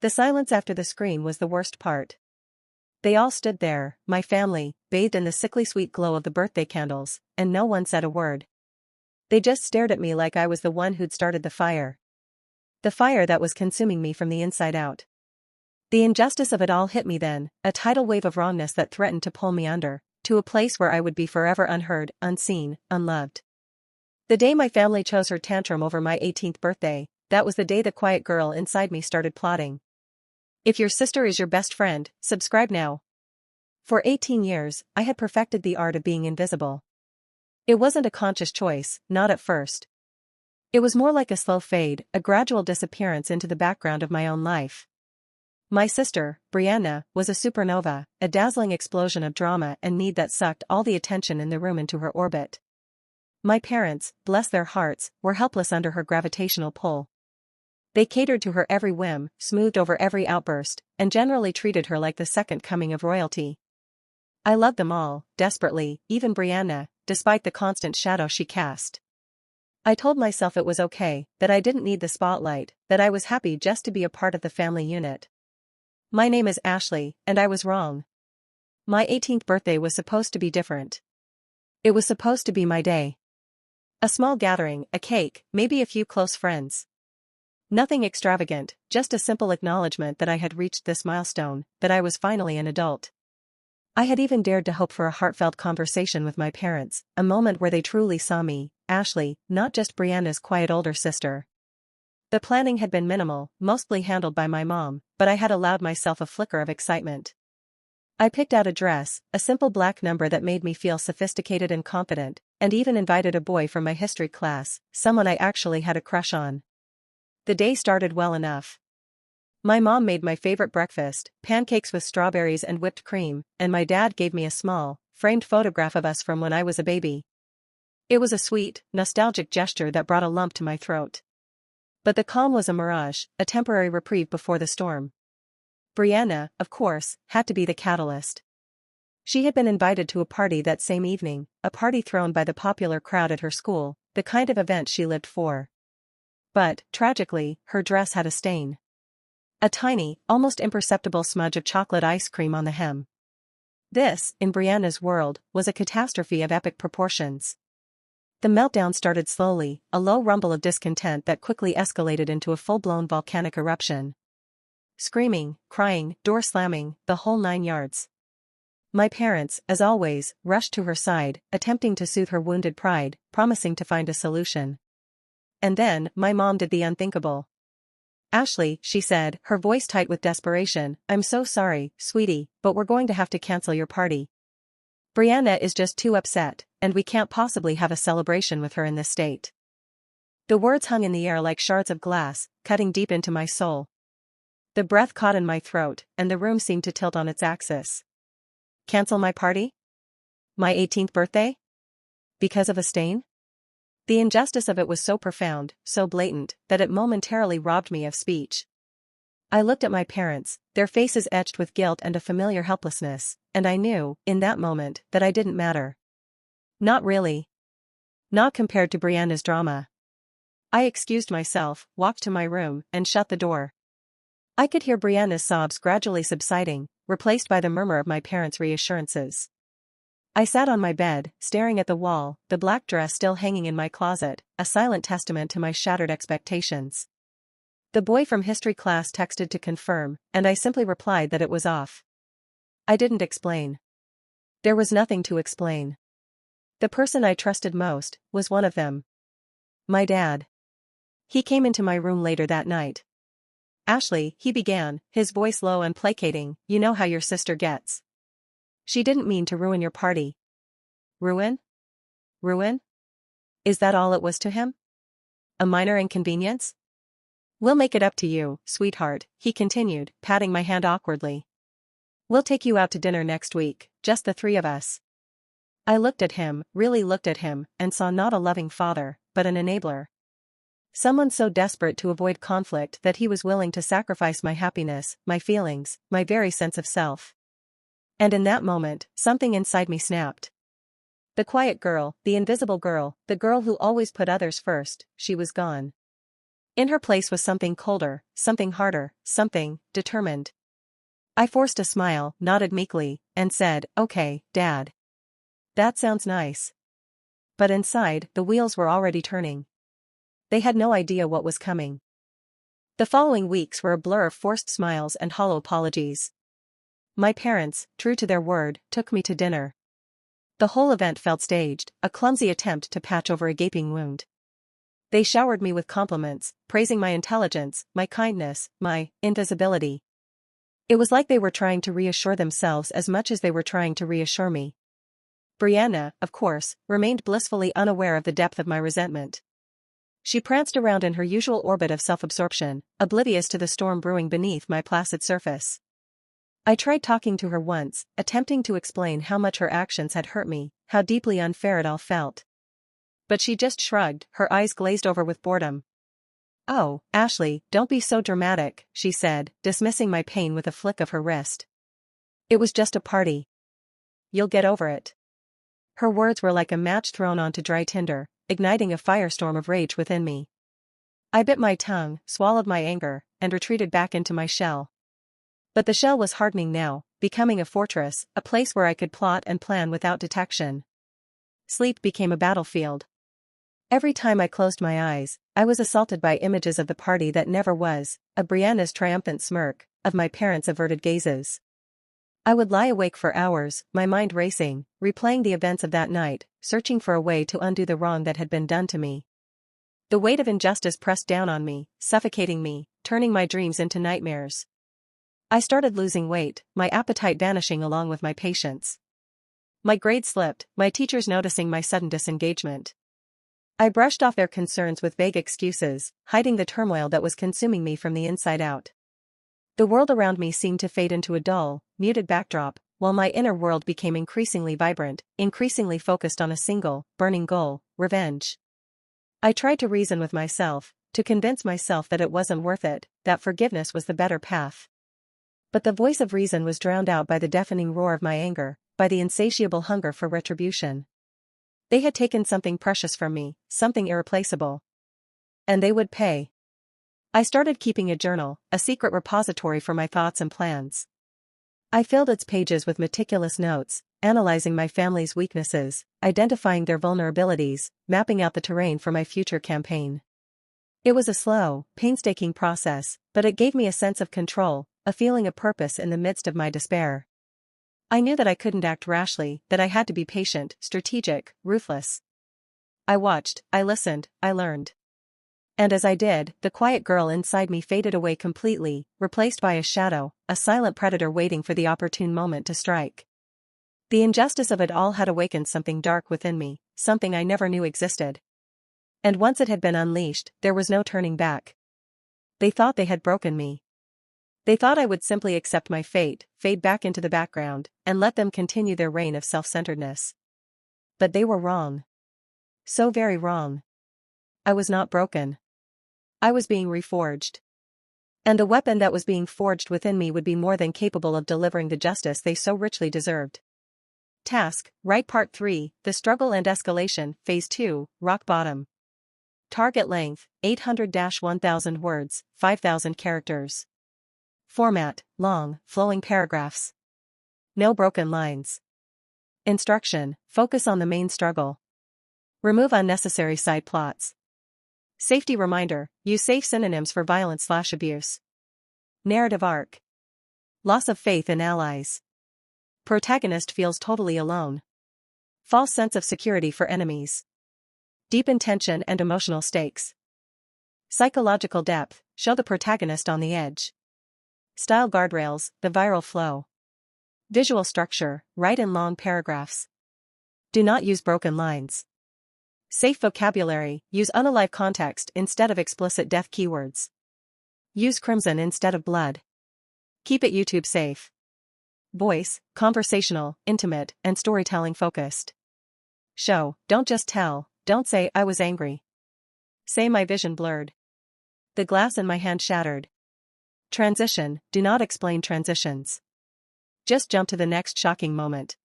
The silence after the scream was the worst part. They all stood there, my family, bathed in the sickly sweet glow of the birthday candles, and no one said a word. They just stared at me like I was the one who'd started the fire. The fire that was consuming me from the inside out. The injustice of it all hit me then, a tidal wave of wrongness that threatened to pull me under, to a place where I would be forever unheard, unseen, unloved. The day my family chose her tantrum over my 18th birthday, that was the day the quiet girl inside me started plotting. If your sister is your best friend, subscribe now. For 18 years, I had perfected the art of being invisible. It wasn't a conscious choice, not at first. It was more like a slow fade, a gradual disappearance into the background of my own life. My sister, Brianna, was a supernova, a dazzling explosion of drama and need that sucked all the attention in the room into her orbit. My parents, bless their hearts, were helpless under her gravitational pull. They catered to her every whim, smoothed over every outburst, and generally treated her like the second coming of royalty. I loved them all, desperately, even Brianna, despite the constant shadow she cast. I told myself it was okay, that I didn't need the spotlight, that I was happy just to be a part of the family unit. My name is Ashley, and I was wrong. My 18th birthday was supposed to be different. It was supposed to be my day. A small gathering, a cake, maybe a few close friends. Nothing extravagant, just a simple acknowledgement that I had reached this milestone, that I was finally an adult. I had even dared to hope for a heartfelt conversation with my parents, a moment where they truly saw me, Ashley, not just Brianna's quiet older sister. The planning had been minimal, mostly handled by my mom, but I had allowed myself a flicker of excitement. I picked out a dress, a simple black number that made me feel sophisticated and confident, and even invited a boy from my history class, someone I actually had a crush on. The day started well enough. My mom made my favorite breakfast, pancakes with strawberries and whipped cream, and my dad gave me a small, framed photograph of us from when I was a baby. It was a sweet, nostalgic gesture that brought a lump to my throat. But the calm was a mirage, a temporary reprieve before the storm. Brianna, of course, had to be the catalyst. She had been invited to a party that same evening, a party thrown by the popular crowd at her school, the kind of event she lived for. But, tragically, her dress had a stain. A tiny, almost imperceptible smudge of chocolate ice cream on the hem. This, in Brianna's world, was a catastrophe of epic proportions. The meltdown started slowly, a low rumble of discontent that quickly escalated into a full-blown volcanic eruption. Screaming, crying, door slamming, the whole 9 yards. My parents, as always, rushed to her side, attempting to soothe her wounded pride, promising to find a solution. And then, my mom did the unthinkable. Ashley, she said, her voice tight with desperation, I'm so sorry, sweetie, but we're going to have to cancel your party. Brianna is just too upset, and we can't possibly have a celebration with her in this state. The words hung in the air like shards of glass, cutting deep into my soul. The breath caught in my throat, and the room seemed to tilt on its axis. Cancel my party? My 18th birthday? Because of a stain? The injustice of it was so profound, so blatant, that it momentarily robbed me of speech. I looked at my parents, their faces etched with guilt and a familiar helplessness, and I knew, in that moment, that I didn't matter. Not really. Not compared to Brianna's drama. I excused myself, walked to my room, and shut the door. I could hear Brianna's sobs gradually subsiding, replaced by the murmur of my parents' reassurances. I sat on my bed, staring at the wall, the black dress still hanging in my closet, a silent testament to my shattered expectations. The boy from history class texted to confirm, and I simply replied that it was off. I didn't explain. There was nothing to explain. The person I trusted most was one of them. My dad. He came into my room later that night. Ashley, he began, his voice low and placating, you know how your sister gets. She didn't mean to ruin your party. Ruin? Ruin? Is that all it was to him? A minor inconvenience? We'll make it up to you, sweetheart, he continued, patting my hand awkwardly. We'll take you out to dinner next week, just the 3 of us. I looked at him, really looked at him, and saw not a loving father, but an enabler. Someone so desperate to avoid conflict that he was willing to sacrifice my happiness, my feelings, my very sense of self. And in that moment, something inside me snapped. The quiet girl, the invisible girl, the girl who always put others first, she was gone. In her place was something colder, something harder, something determined. I forced a smile, nodded meekly, and said, "Okay, Dad. That sounds nice." But inside, the wheels were already turning. They had no idea what was coming. The following weeks were a blur of forced smiles and hollow apologies. My parents, true to their word, took me to dinner. The whole event felt staged, a clumsy attempt to patch over a gaping wound. They showered me with compliments, praising my intelligence, my kindness, my invisibility. It was like they were trying to reassure themselves as much as they were trying to reassure me. Brianna, of course, remained blissfully unaware of the depth of my resentment. She pranced around in her usual orbit of self-absorption, oblivious to the storm brewing beneath my placid surface. I tried talking to her once, attempting to explain how much her actions had hurt me, how deeply unfair it all felt. But she just shrugged, her eyes glazed over with boredom. "Oh, Ashley, don't be so dramatic," she said, dismissing my pain with a flick of her wrist. "It was just a party. You'll get over it." Her words were like a match thrown onto dry tinder, igniting a firestorm of rage within me. I bit my tongue, swallowed my anger, and retreated back into my shell. But the shell was hardening now, becoming a fortress, a place where I could plot and plan without detection. Sleep became a battlefield. Every time I closed my eyes, I was assaulted by images of the party that never was, of Brianna's triumphant smirk, of my parents' averted gazes. I would lie awake for hours, my mind racing, replaying the events of that night, searching for a way to undo the wrong that had been done to me. The weight of injustice pressed down on me, suffocating me, turning my dreams into nightmares. I started losing weight, my appetite vanishing along with my patience. My grades slipped, my teachers noticing my sudden disengagement. I brushed off their concerns with vague excuses, hiding the turmoil that was consuming me from the inside out. The world around me seemed to fade into a dull, muted backdrop, while my inner world became increasingly vibrant, increasingly focused on a single, burning goal: revenge. I tried to reason with myself, to convince myself that it wasn't worth it, that forgiveness was the better path. But the voice of reason was drowned out by the deafening roar of my anger, by the insatiable hunger for retribution. They had taken something precious from me, something irreplaceable. And they would pay. I started keeping a journal, a secret repository for my thoughts and plans. I filled its pages with meticulous notes, analyzing my family's weaknesses, identifying their vulnerabilities, mapping out the terrain for my future campaign. It was a slow, painstaking process, but it gave me a sense of control, a feeling of purpose in the midst of my despair. I knew that I couldn't act rashly, that I had to be patient, strategic, ruthless. I watched, I listened, I learned. And as I did, the quiet girl inside me faded away completely, replaced by a shadow, a silent predator waiting for the opportune moment to strike. The injustice of it all had awakened something dark within me, something I never knew existed. And once it had been unleashed, there was no turning back. They thought they had broken me. They thought I would simply accept my fate, fade back into the background, and let them continue their reign of self-centeredness. But they were wrong. So very wrong. I was not broken. I was being reforged. And the weapon that was being forged within me would be more than capable of delivering the justice they so richly deserved. Task, Right Part 3, The Struggle and Escalation, Phase 2, Rock Bottom. Target length, 800-1000 words, 5000 characters. Format, long, flowing paragraphs. No broken lines. Instruction, focus on the main struggle. Remove unnecessary side plots. Safety reminder, use safe synonyms for violence/abuse. Narrative arc. Loss of faith in allies. Protagonist feels totally alone. False sense of security for enemies. Deep intention and emotional stakes. Psychological depth, show the protagonist on the edge. Style guardrails, the viral flow. Visual structure, write in long paragraphs. Do not use broken lines. Safe vocabulary, use unalive context instead of explicit death keywords. Use crimson instead of blood. Keep it YouTube safe. Voice, conversational, intimate, and storytelling focused. Show, don't just tell, don't say I was angry. Say my vision blurred. The glass in my hand shattered. Transition, do not explain transitions. Just jump to the next shocking moment.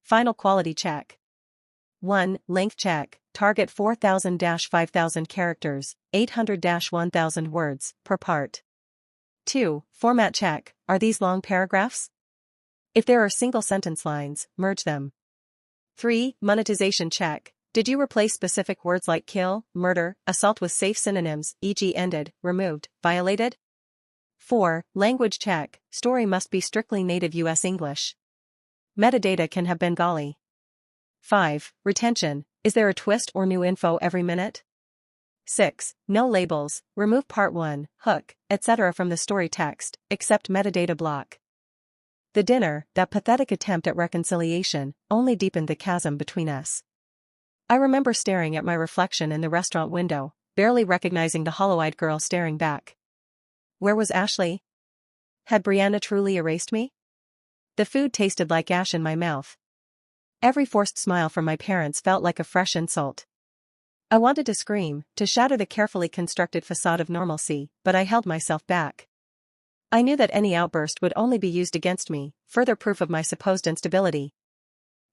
Final quality check. 1. Length check, target 4,000-5,000 characters, 800-1,000 words, per part. 2. Format check, are these long paragraphs? If there are single-sentence lines, merge them. 3. Monetization check, did you replace specific words like kill, murder, assault with safe synonyms, e.g. ended, removed, violated? 4. Language check, story must be strictly native US English. Metadata can have Bengali. 5. Retention, is there a twist or new info every minute? 6. No labels, remove part 1, hook, etc. from the story text, except metadata block. The dinner, that pathetic attempt at reconciliation, only deepened the chasm between us. I remember staring at my reflection in the restaurant window, barely recognizing the hollow-eyed girl staring back. Where was Ashley? Had Brianna truly erased me? The food tasted like ash in my mouth. Every forced smile from my parents felt like a fresh insult. I wanted to scream, to shatter the carefully constructed facade of normalcy, but I held myself back. I knew that any outburst would only be used against me, further proof of my supposed instability.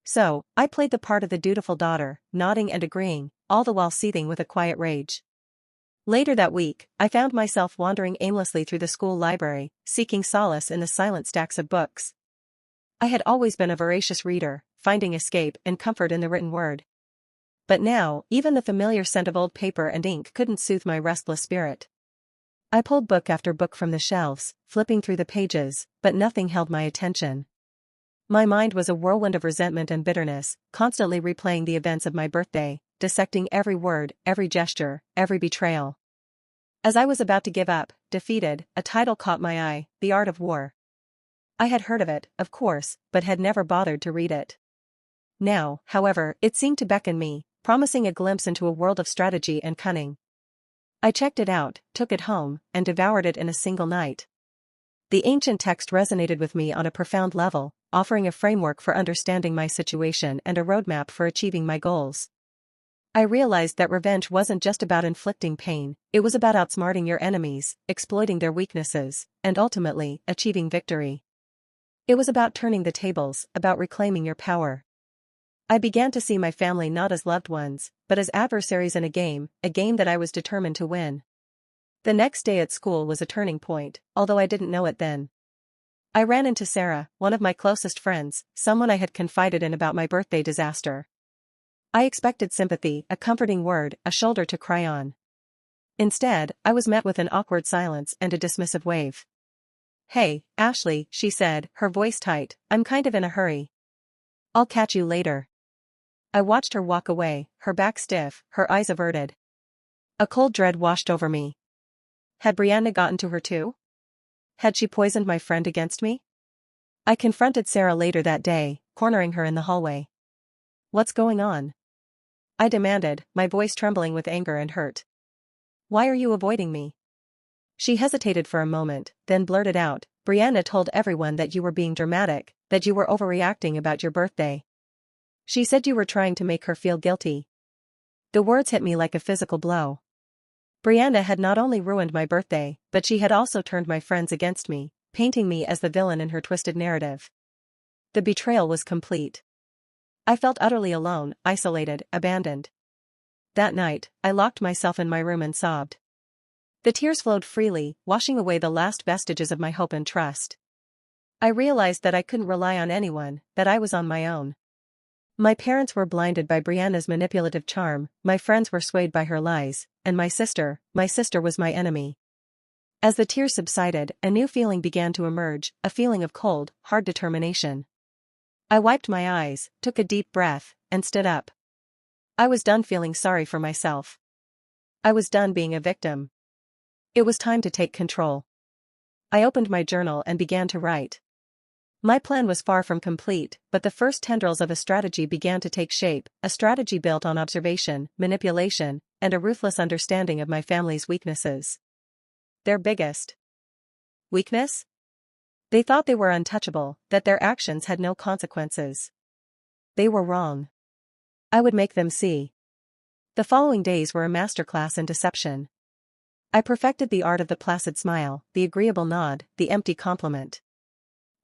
So, I played the part of the dutiful daughter, nodding and agreeing, all the while seething with a quiet rage. Later that week, I found myself wandering aimlessly through the school library, seeking solace in the silent stacks of books. I had always been a voracious reader, finding escape and comfort in the written word. But now, even the familiar scent of old paper and ink couldn't soothe my restless spirit. I pulled book after book from the shelves, flipping through the pages, but nothing held my attention. My mind was a whirlwind of resentment and bitterness, constantly replaying the events of my birthday, dissecting every word, every gesture, every betrayal. As I was about to give up, defeated, a title caught my eye, The Art of War. I had heard of it, of course, but had never bothered to read it. Now, however, it seemed to beckon me, promising a glimpse into a world of strategy and cunning. I checked it out, took it home, and devoured it in a single night. The ancient text resonated with me on a profound level, offering a framework for understanding my situation and a roadmap for achieving my goals. I realized that revenge wasn't just about inflicting pain, it was about outsmarting your enemies, exploiting their weaknesses, and ultimately, achieving victory. It was about turning the tables, about reclaiming your power. I began to see my family not as loved ones, but as adversaries in a game that I was determined to win. The next day at school was a turning point, although I didn't know it then. I ran into Sarah, one of my closest friends, someone I had confided in about my birthday disaster. I expected sympathy, a comforting word, a shoulder to cry on. Instead, I was met with an awkward silence and a dismissive wave. "Hey, Ashley," she said, her voice tight, "I'm kind of in a hurry. I'll catch you later." I watched her walk away, her back stiff, her eyes averted. A cold dread washed over me. Had Brianna gotten to her too? Had she poisoned my friend against me? I confronted Sarah later that day, cornering her in the hallway. "What's going on?" I demanded, my voice trembling with anger and hurt. "Why are you avoiding me?" She hesitated for a moment, then blurted out, "Brianna told everyone that you were being dramatic, that you were overreacting about your birthday. She said you were trying to make her feel guilty." The words hit me like a physical blow. Brianna had not only ruined my birthday, but she had also turned my friends against me, painting me as the villain in her twisted narrative. The betrayal was complete. I felt utterly alone, isolated, abandoned. That night, I locked myself in my room and sobbed. The tears flowed freely, washing away the last vestiges of my hope and trust. I realized that I couldn't rely on anyone, that I was on my own. My parents were blinded by Brianna's manipulative charm, my friends were swayed by her lies, and my sister was my enemy. As the tears subsided, a new feeling began to emerge, a feeling of cold, hard determination. I wiped my eyes, took a deep breath, and stood up. I was done feeling sorry for myself. I was done being a victim. It was time to take control. I opened my journal and began to write. My plan was far from complete, but the first tendrils of a strategy began to take shape, a strategy built on observation, manipulation, and a ruthless understanding of my family's weaknesses. Their biggest weakness? They thought they were untouchable, that their actions had no consequences. They were wrong. I would make them see. The following days were a masterclass in deception. I perfected the art of the placid smile, the agreeable nod, the empty compliment.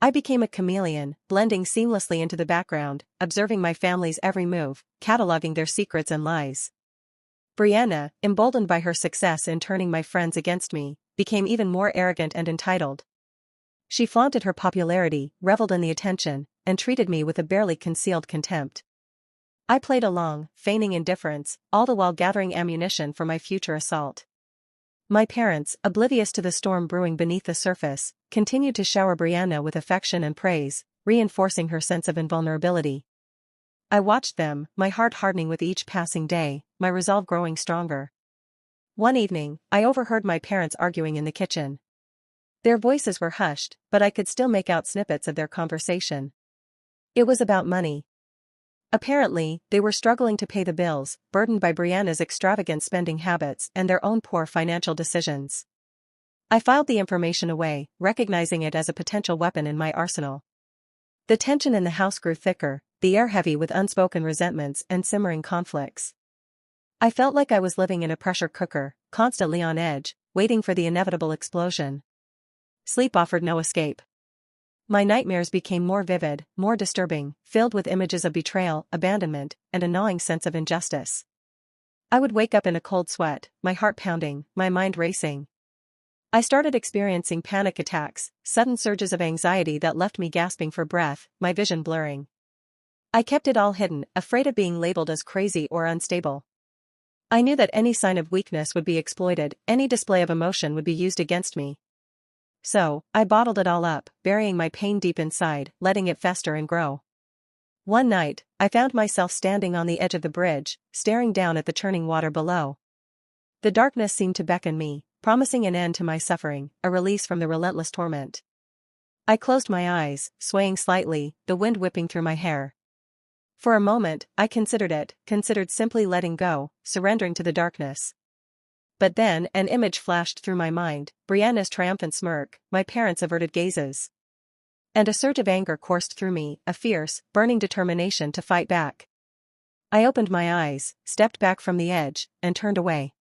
I became a chameleon, blending seamlessly into the background, observing my family's every move, cataloging their secrets and lies. Brianna, emboldened by her success in turning my friends against me, became even more arrogant and entitled. She flaunted her popularity, reveled in the attention, and treated me with a barely concealed contempt. I played along, feigning indifference, all the while gathering ammunition for my future assault. My parents, oblivious to the storm brewing beneath the surface, continued to shower Brianna with affection and praise, reinforcing her sense of invulnerability. I watched them, my heart hardening with each passing day, my resolve growing stronger. One evening, I overheard my parents arguing in the kitchen. Their voices were hushed, but I could still make out snippets of their conversation. It was about money. Apparently, they were struggling to pay the bills, burdened by Brianna's extravagant spending habits and their own poor financial decisions. I filed the information away, recognizing it as a potential weapon in my arsenal. The tension in the house grew thicker, the air heavy with unspoken resentments and simmering conflicts. I felt like I was living in a pressure cooker, constantly on edge, waiting for the inevitable explosion. Sleep offered no escape. My nightmares became more vivid, more disturbing, filled with images of betrayal, abandonment, and a gnawing sense of injustice. I would wake up in a cold sweat, my heart pounding, my mind racing. I started experiencing panic attacks, sudden surges of anxiety that left me gasping for breath, my vision blurring. I kept it all hidden, afraid of being labeled as crazy or unstable. I knew that any sign of weakness would be exploited, any display of emotion would be used against me. So, I bottled it all up, burying my pain deep inside, letting it fester and grow. One night, I found myself standing on the edge of the bridge, staring down at the churning water below. The darkness seemed to beckon me, promising an end to my suffering, a release from the relentless torment. I closed my eyes, swaying slightly, the wind whipping through my hair. For a moment, I considered simply letting go, surrendering to the darkness. But then, an image flashed through my mind, Brianna's triumphant smirk, my parents' averted gazes. And a surge of anger coursed through me, a fierce, burning determination to fight back. I opened my eyes, stepped back from the edge, and turned away.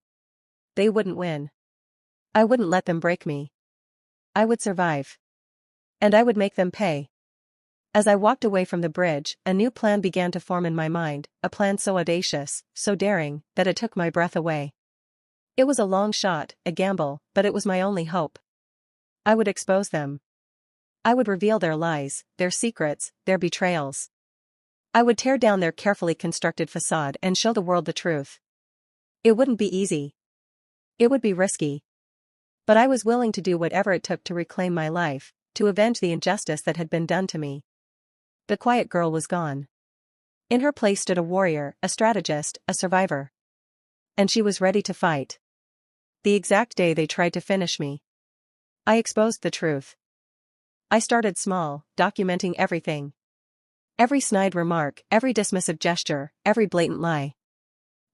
They wouldn't win. I wouldn't let them break me. I would survive. And I would make them pay. As I walked away from the bridge, a new plan began to form in my mind, a plan so audacious, so daring, that it took my breath away. It was a long shot, a gamble, but it was my only hope. I would expose them. I would reveal their lies, their secrets, their betrayals. I would tear down their carefully constructed facade and show the world the truth. It wouldn't be easy. It would be risky. But I was willing to do whatever it took to reclaim my life, to avenge the injustice that had been done to me. The quiet girl was gone. In her place stood a warrior, a strategist, a survivor. And she was ready to fight. The exact day they tried to finish me. I exposed the truth. I started small, documenting everything. Every snide remark, every dismissive gesture, every blatant lie.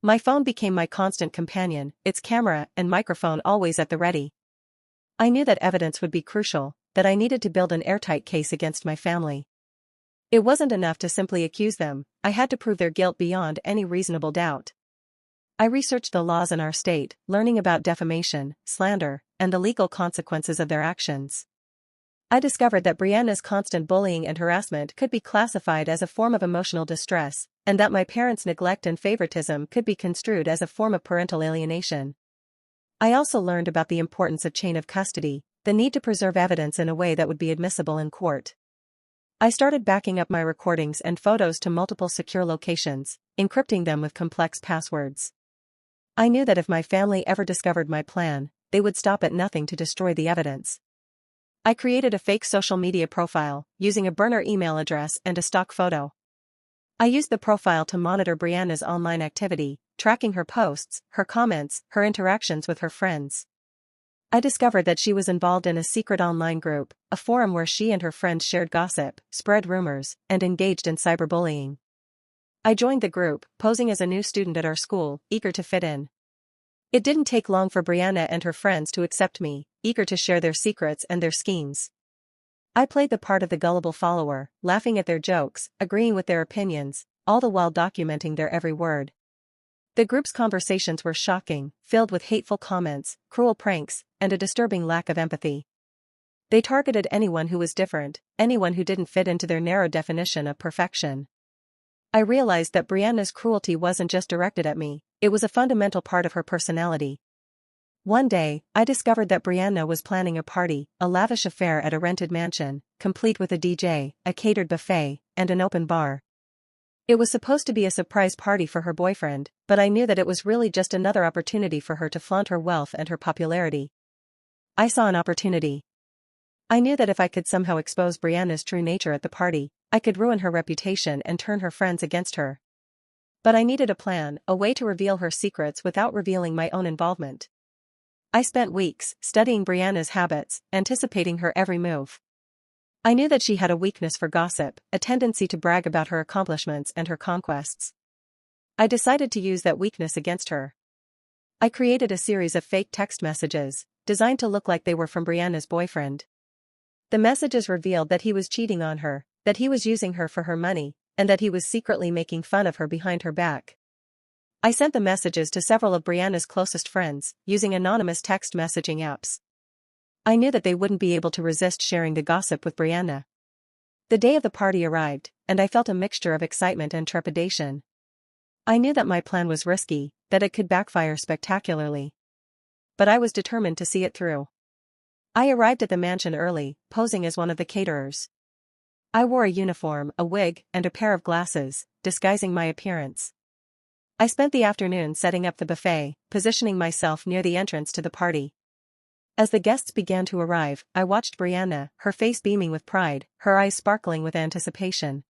My phone became my constant companion, its camera and microphone always at the ready. I knew that evidence would be crucial, that I needed to build an airtight case against my family. It wasn't enough to simply accuse them, I had to prove their guilt beyond any reasonable doubt. I researched the laws in our state, learning about defamation, slander, and the legal consequences of their actions. I discovered that Brianna's constant bullying and harassment could be classified as a form of emotional distress, and that my parents' neglect and favoritism could be construed as a form of parental alienation. I also learned about the importance of chain of custody, the need to preserve evidence in a way that would be admissible in court. I started backing up my recordings and photos to multiple secure locations, encrypting them with complex passwords. I knew that if my family ever discovered my plan, they would stop at nothing to destroy the evidence. I created a fake social media profile, using a burner email address and a stock photo. I used the profile to monitor Brianna's online activity, tracking her posts, her comments, her interactions with her friends. I discovered that she was involved in a secret online group, a forum where she and her friends shared gossip, spread rumors, and engaged in cyberbullying. I joined the group, posing as a new student at our school, eager to fit in. It didn't take long for Brianna and her friends to accept me, eager to share their secrets and their schemes. I played the part of the gullible follower, laughing at their jokes, agreeing with their opinions, all the while documenting their every word. The group's conversations were shocking, filled with hateful comments, cruel pranks, and a disturbing lack of empathy. They targeted anyone who was different, anyone who didn't fit into their narrow definition of perfection. I realized that Brianna's cruelty wasn't just directed at me, it was a fundamental part of her personality. One day, I discovered that Brianna was planning a party, a lavish affair at a rented mansion, complete with a DJ, a catered buffet, and an open bar. It was supposed to be a surprise party for her boyfriend, but I knew that it was really just another opportunity for her to flaunt her wealth and her popularity. I saw an opportunity. I knew that if I could somehow expose Brianna's true nature at the party, I could ruin her reputation and turn her friends against her. But I needed a plan, a way to reveal her secrets without revealing my own involvement. I spent weeks studying Brianna's habits, anticipating her every move. I knew that she had a weakness for gossip, a tendency to brag about her accomplishments and her conquests. I decided to use that weakness against her. I created a series of fake text messages, designed to look like they were from Brianna's boyfriend. The messages revealed that he was cheating on her, that he was using her for her money, and that he was secretly making fun of her behind her back. I sent the messages to several of Brianna's closest friends, using anonymous text messaging apps. I knew that they wouldn't be able to resist sharing the gossip with Brianna. The day of the party arrived, and I felt a mixture of excitement and trepidation. I knew that my plan was risky, that it could backfire spectacularly. But I was determined to see it through. I arrived at the mansion early, posing as one of the caterers. I wore a uniform, a wig, and a pair of glasses, disguising my appearance. I spent the afternoon setting up the buffet, positioning myself near the entrance to the party. As the guests began to arrive, I watched Brianna, her face beaming with pride, her eyes sparkling with anticipation.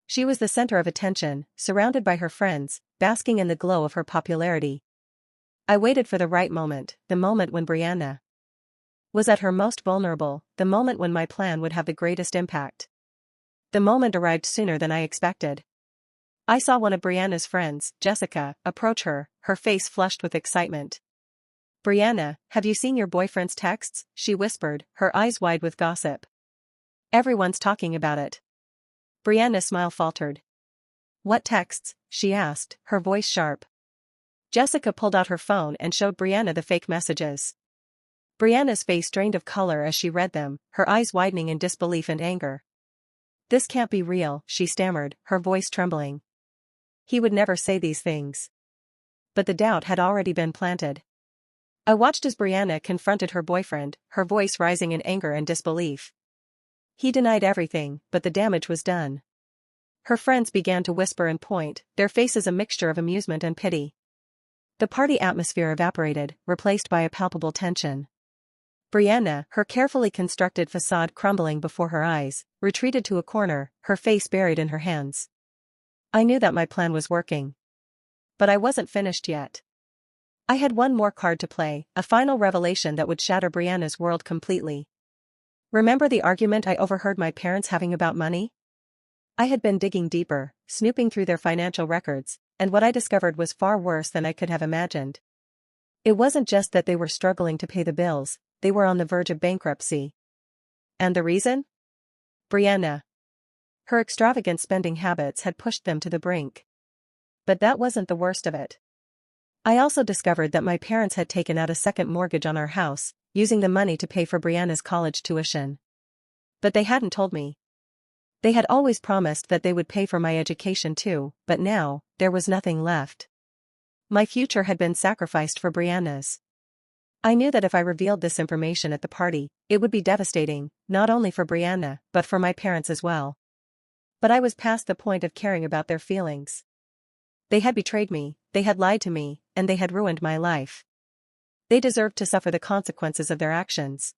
She was the center of attention, surrounded by her friends, basking in the glow of her popularity. I waited for the right moment, the moment when Brianna was at her most vulnerable, the moment when my plan would have the greatest impact. The moment arrived sooner than I expected. I saw one of Brianna's friends, Jessica, approach her, her face flushed with excitement. "Brianna, have you seen your boyfriend's texts?" she whispered, her eyes wide with gossip. "Everyone's talking about it." Brianna's smile faltered. "What texts?" she asked, her voice sharp. Jessica pulled out her phone and showed Brianna the fake messages. Brianna's face drained of color as she read them, her eyes widening in disbelief and anger. "This can't be real," she stammered, her voice trembling. He would never say these things. But the doubt had already been planted. I watched as Brianna confronted her boyfriend, her voice rising in anger and disbelief. He denied everything, but the damage was done. Her friends began to whisper and point, their faces a mixture of amusement and pity. The party atmosphere evaporated, replaced by a palpable tension. Brianna, her carefully constructed facade crumbling before her eyes, retreated to a corner, her face buried in her hands. I knew that my plan was working. But I wasn't finished yet. I had one more card to play, a final revelation that would shatter Brianna's world completely. Remember the argument I overheard my parents having about money? I had been digging deeper, snooping through their financial records, and what I discovered was far worse than I could have imagined. It wasn't just that they were struggling to pay the bills, they were on the verge of bankruptcy. And the reason? Brianna. Her extravagant spending habits had pushed them to the brink. But that wasn't the worst of it. I also discovered that my parents had taken out a second mortgage on our house, using the money to pay for Brianna's college tuition. But they hadn't told me. They had always promised that they would pay for my education too, but now, there was nothing left. My future had been sacrificed for Brianna's. I knew that if I revealed this information at the party, it would be devastating, not only for Brianna, but for my parents as well. But I was past the point of caring about their feelings. They had betrayed me, they had lied to me, and they had ruined my life. They deserved to suffer the consequences of their actions.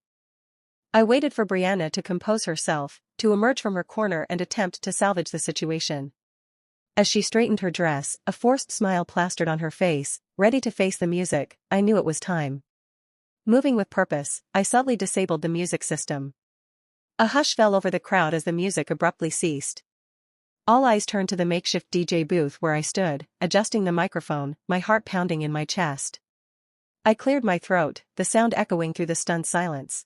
I waited for Brianna to compose herself, to emerge from her corner and attempt to salvage the situation. As she straightened her dress, a forced smile plastered on her face, ready to face the music, I knew it was time. Moving with purpose, I subtly disabled the music system. A hush fell over the crowd as the music abruptly ceased. All eyes turned to the makeshift DJ booth where I stood, adjusting the microphone, my heart pounding in my chest. I cleared my throat, the sound echoing through the stunned silence.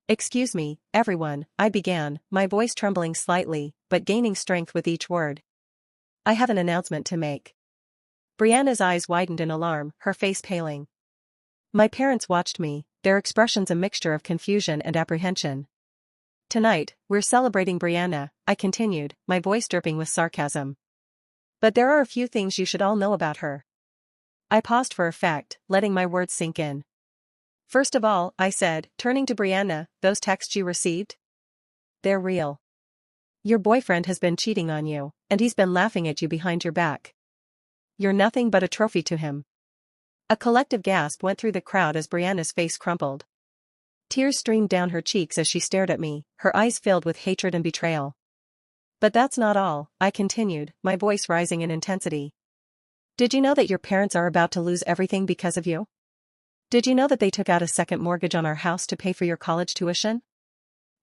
"Excuse me, everyone," I began, my voice trembling slightly, but gaining strength with each word. "I have an announcement to make." Brianna's eyes widened in alarm, her face paling. My parents watched me, their expressions a mixture of confusion and apprehension. Tonight, we're celebrating Brianna, I continued, my voice dripping with sarcasm. But there are a few things you should all know about her. I paused for effect, letting my words sink in. First of all, I said, turning to Brianna, those texts you received? They're real. Your boyfriend has been cheating on you, and he's been laughing at you behind your back. You're nothing but a trophy to him. A collective gasp went through the crowd as Brianna's face crumpled. Tears streamed down her cheeks as she stared at me, her eyes filled with hatred and betrayal. But that's not all, I continued, my voice rising in intensity. Did you know that your parents are about to lose everything because of you? Did you know that they took out a second mortgage on our house to pay for your college tuition?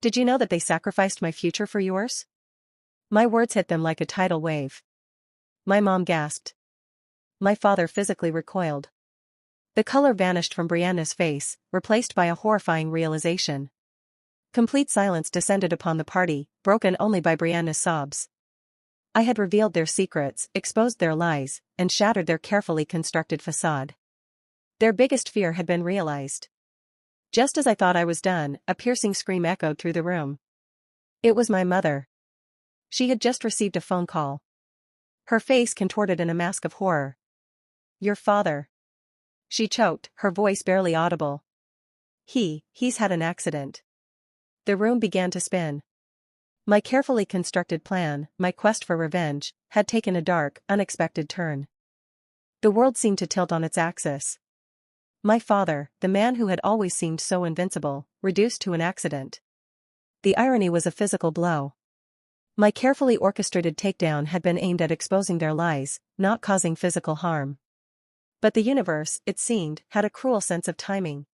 Did you know that they sacrificed my future for yours? My words hit them like a tidal wave. My mom gasped. My father physically recoiled. The color vanished from Brianna's face, replaced by a horrifying realization. Complete silence descended upon the party, broken only by Brianna's sobs. I had revealed their secrets, exposed their lies, and shattered their carefully constructed facade. Their biggest fear had been realized. Just as I thought I was done, a piercing scream echoed through the room. It was my mother. She had just received a phone call. Her face contorted in a mask of horror. Your father. She choked, her voice barely audible. He's had an accident. The room began to spin. My carefully constructed plan, my quest for revenge, had taken a dark, unexpected turn. The world seemed to tilt on its axis. My father, the man who had always seemed so invincible, reduced to an accident. The irony was a physical blow. My carefully orchestrated takedown had been aimed at exposing their lies, not causing physical harm. But the universe, it seemed, had a cruel sense of timing.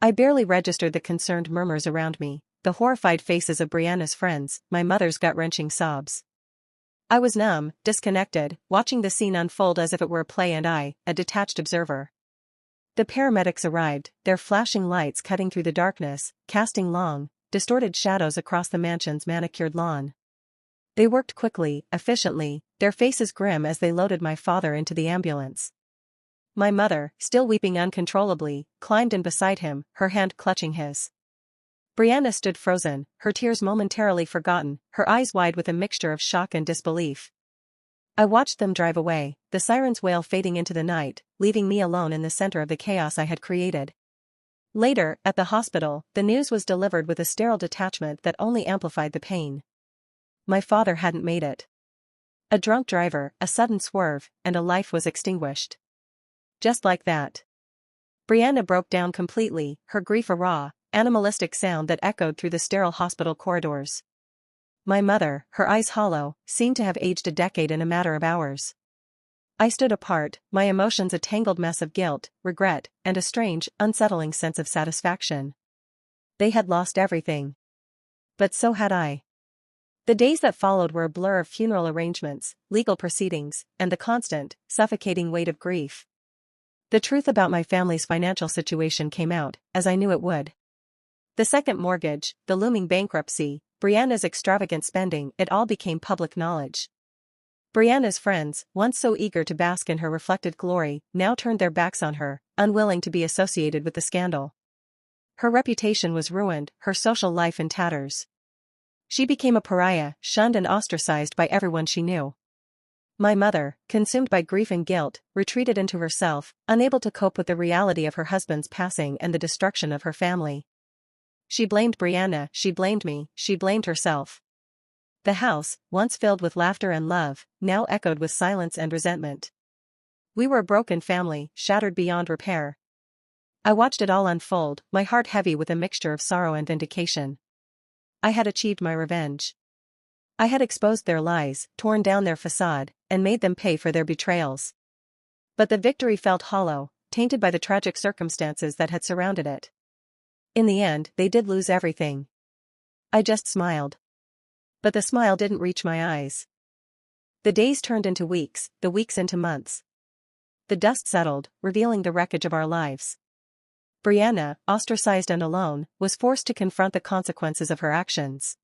I barely registered the concerned murmurs around me, the horrified faces of Brianna's friends, my mother's gut-wrenching sobs. I was numb, disconnected, watching the scene unfold as if it were a play and I, a detached observer. The paramedics arrived, their flashing lights cutting through the darkness, casting long, distorted shadows across the mansion's manicured lawn. They worked quickly, efficiently, their faces grim as they loaded my father into the ambulance. My mother, still weeping uncontrollably, climbed in beside him, her hand clutching his. Brianna stood frozen, her tears momentarily forgotten, her eyes wide with a mixture of shock and disbelief. I watched them drive away, the siren's wail fading into the night, leaving me alone in the center of the chaos I had created. Later, at the hospital, the news was delivered with a sterile detachment that only amplified the pain. My father hadn't made it. A drunk driver, a sudden swerve, and a life was extinguished. Just like that. Brianna broke down completely, her grief a raw, animalistic sound that echoed through the sterile hospital corridors. My mother, her eyes hollow, seemed to have aged a decade in a matter of hours. I stood apart, my emotions a tangled mess of guilt, regret, and a strange, unsettling sense of satisfaction. They had lost everything. But so had I. The days that followed were a blur of funeral arrangements, legal proceedings, and the constant, suffocating weight of grief. The truth about my family's financial situation came out, as I knew it would. The second mortgage, the looming bankruptcy, Brianna's extravagant spending, it all became public knowledge. Brianna's friends, once so eager to bask in her reflected glory, now turned their backs on her, unwilling to be associated with the scandal. Her reputation was ruined, her social life in tatters. She became a pariah, shunned and ostracized by everyone she knew. My mother, consumed by grief and guilt, retreated into herself, unable to cope with the reality of her husband's passing and the destruction of her family. She blamed Brianna, she blamed me, she blamed herself. The house, once filled with laughter and love, now echoed with silence and resentment. We were a broken family, shattered beyond repair. I watched it all unfold, my heart heavy with a mixture of sorrow and vindication. I had achieved my revenge. I had exposed their lies, torn down their facade, and made them pay for their betrayals. But the victory felt hollow, tainted by the tragic circumstances that had surrounded it. In the end, they did lose everything. I just smiled. But the smile didn't reach my eyes. The days turned into weeks, the weeks into months. The dust settled, revealing the wreckage of our lives. Brianna, ostracized and alone, was forced to confront the consequences of her actions.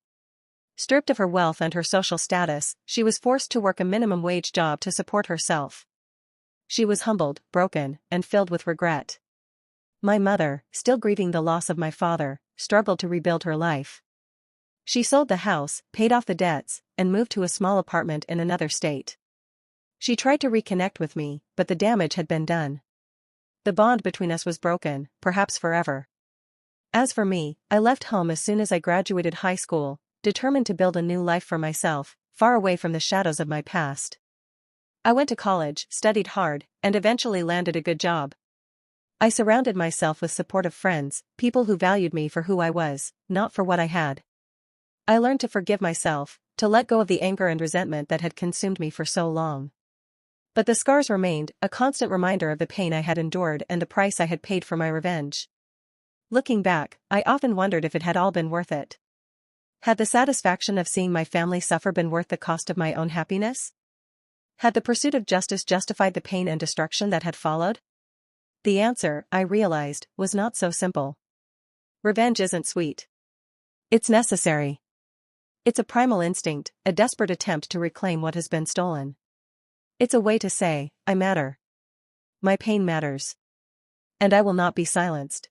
Stripped of her wealth and her social status, she was forced to work a minimum wage job to support herself. She was humbled, broken, and filled with regret. My mother, still grieving the loss of my father, struggled to rebuild her life. She sold the house, paid off the debts, and moved to a small apartment in another state. She tried to reconnect with me, but the damage had been done. The bond between us was broken, perhaps forever. As for me, I left home as soon as I graduated high school, determined to build a new life for myself, far away from the shadows of my past. I went to college, studied hard, and eventually landed a good job. I surrounded myself with supportive friends, people who valued me for who I was, not for what I had. I learned to forgive myself, to let go of the anger and resentment that had consumed me for so long. But the scars remained, a constant reminder of the pain I had endured and the price I had paid for my revenge. Looking back, I often wondered if it had all been worth it. Had the satisfaction of seeing my family suffer been worth the cost of my own happiness? Had the pursuit of justice justified the pain and destruction that had followed? The answer, I realized, was not so simple. Revenge isn't sweet. It's necessary. It's a primal instinct, a desperate attempt to reclaim what has been stolen. It's a way to say, I matter. My pain matters. And I will not be silenced.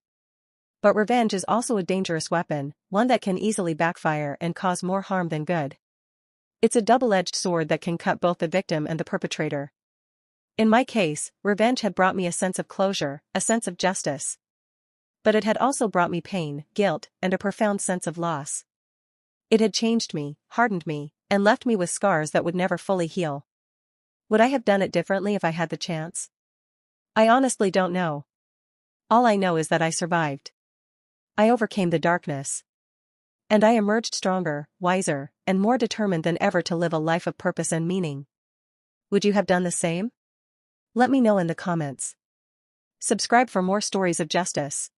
But revenge is also a dangerous weapon, one that can easily backfire and cause more harm than good. It's a double-edged sword that can cut both the victim and the perpetrator. In my case, revenge had brought me a sense of closure, a sense of justice. But it had also brought me pain, guilt, and a profound sense of loss. It had changed me, hardened me, and left me with scars that would never fully heal. Would I have done it differently if I had the chance? I honestly don't know. All I know is that I survived. I overcame the darkness. And I emerged stronger, wiser, and more determined than ever to live a life of purpose and meaning. Would you have done the same? Let me know in the comments. Subscribe for more stories of justice.